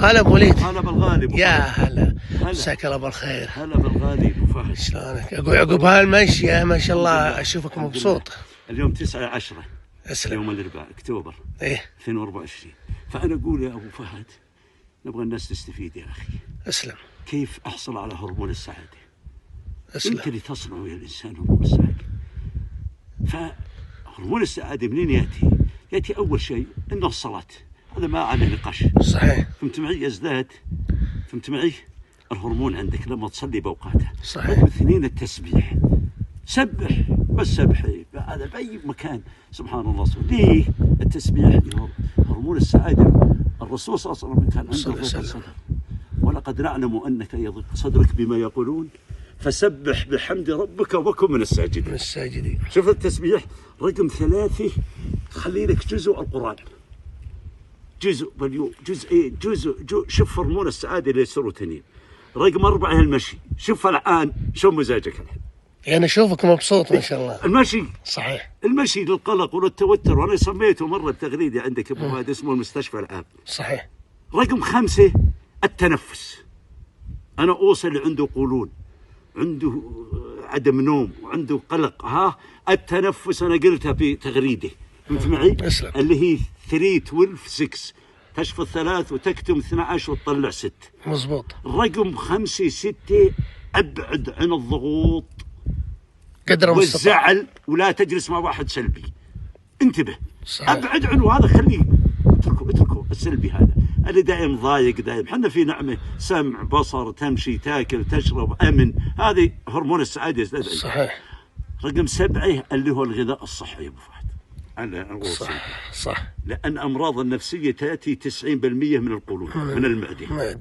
هلا ابو وليد. هلا بالغالي. يا هلا، مساك الله بالخير. هلا بالغالي ابو فهد. شلونك؟ اقول عقب هالمشيه ما شاء الله اشوفك مبسوط. اليوم 9/10 اسلم. يوم الاربعاء اكتوبر ايه 2024. فانا اقول يا ابو فهد نبغى الناس تستفيد يا اخي. اسلم. كيف احصل على هرمون السعاده؟ اسلم. انت اللي تصنع يا الانسان هرمون السعاده. فهرمون السعاده منين ياتي؟ ياتي اول شيء انه الصلاه، هذا ما عليه نقاش. صحيح. فهمت معي؟ يزداد، فهمت معي؟ الهرمون عندك لما تصلي باوقاتها. صحيح. رقم 2 التسبيح. سبح، بس سبحي هذا باي مكان. سبحان الله. ليه التسبيح؟ هرمون السعاده. الرسول صلى الله عليه وسلم كان عنده ضيق الصدر، ولقد نعلم انك يضيق صدرك بما يقولون فسبح بحمد ربك وكن من الساجدين. من الساجدين. شوف التسبيح. رقم 3 خلي لك جزء القرآن، جزء باليوم، جزئين، جزء شوف هرمون السعاده اللي سيروتونين. رقم 4 المشي. شوف الان شو مزاجك الحين. يعني اشوفك مبسوط ما شاء الله. المشي. صحيح. المشي للقلق وللتوتر، وانا سميته مره بتغريده عندك ابو فهد اسمه المستشفى العام. صحيح. رقم 5 التنفس. انا اوصل اللي عنده قولون، عنده عدم نوم وعنده قلق، التنفس انا قلتها في تغريده، فهمت معي؟ اسلم. اللي هي 3 12 6، تشفط 3 وتكتم 12 وتطلع 6. مزبوط. رقم 5 6 ابعد عن الضغوط قدر المستطاع والزعل، ولا تجلس مع واحد سلبي. انتبه. صحيح. ابعد عنه، هذا خليه، اتركه السلبي هذا اللي دائم ضايق دائم. حنا في نعمه، سمع بصر، تمشي تاكل تشرب، امن، هذه هرمون السعاده يزداد. صحيح. رقم 7 اللي هو الغذاء الصحي يا ابو فهد. انا صح صح. لان امراض النفسيه تاتي 90% من القولون، من المعده.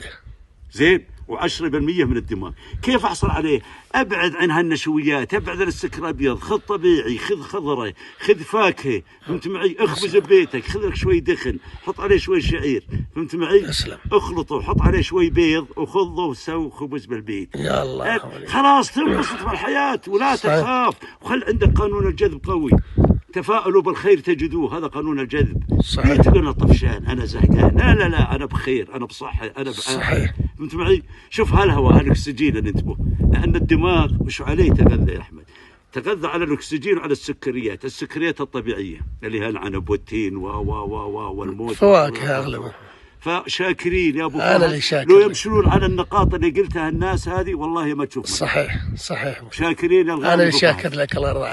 زين، و10% من الدماغ. كيف احصل عليه؟ ابعد عن هالنشويات، ابعد عن السكر الابيض، خذ طبيعي، خذ خضره، خذ فاكهه، فهمت معي؟ اخبز ببيتك، خذ لك شوي دخن، حط عليه شوي شعير، فهمت معي؟ اسلم. اخلطه، حط عليه شوي بيض، وخذه وسوي خبز بالبيت. يا الله. خلاص تنبسط بالحياه ولا تخاف، وخل عندك قانون الجذب قوي. تفاءلوا بالخير تجدوه، هذا قانون الجذب. صحيح. تقول انا طفشان، انا زهقان، لا انا بخير، انا بصحه، انا صحيح. فهمت معي؟ شوف هالهواء، هالاكسجين اللي انتبه، لان الدماغ وش عليه يتغذى يا احمد؟ تغذى على الاكسجين وعلى السكريات، السكريات الطبيعيه اللي هي العنب والتين والموز، فواكه اغلبها. فشاكرين يا ابو انا فهد. اللي شاكر. لو يمشون على النقاط اللي قلتها الناس هذه والله ما تشوف. صحيح صحيح. شاكرين يا الغالي. انا اللي شاكر لك، الله يرضى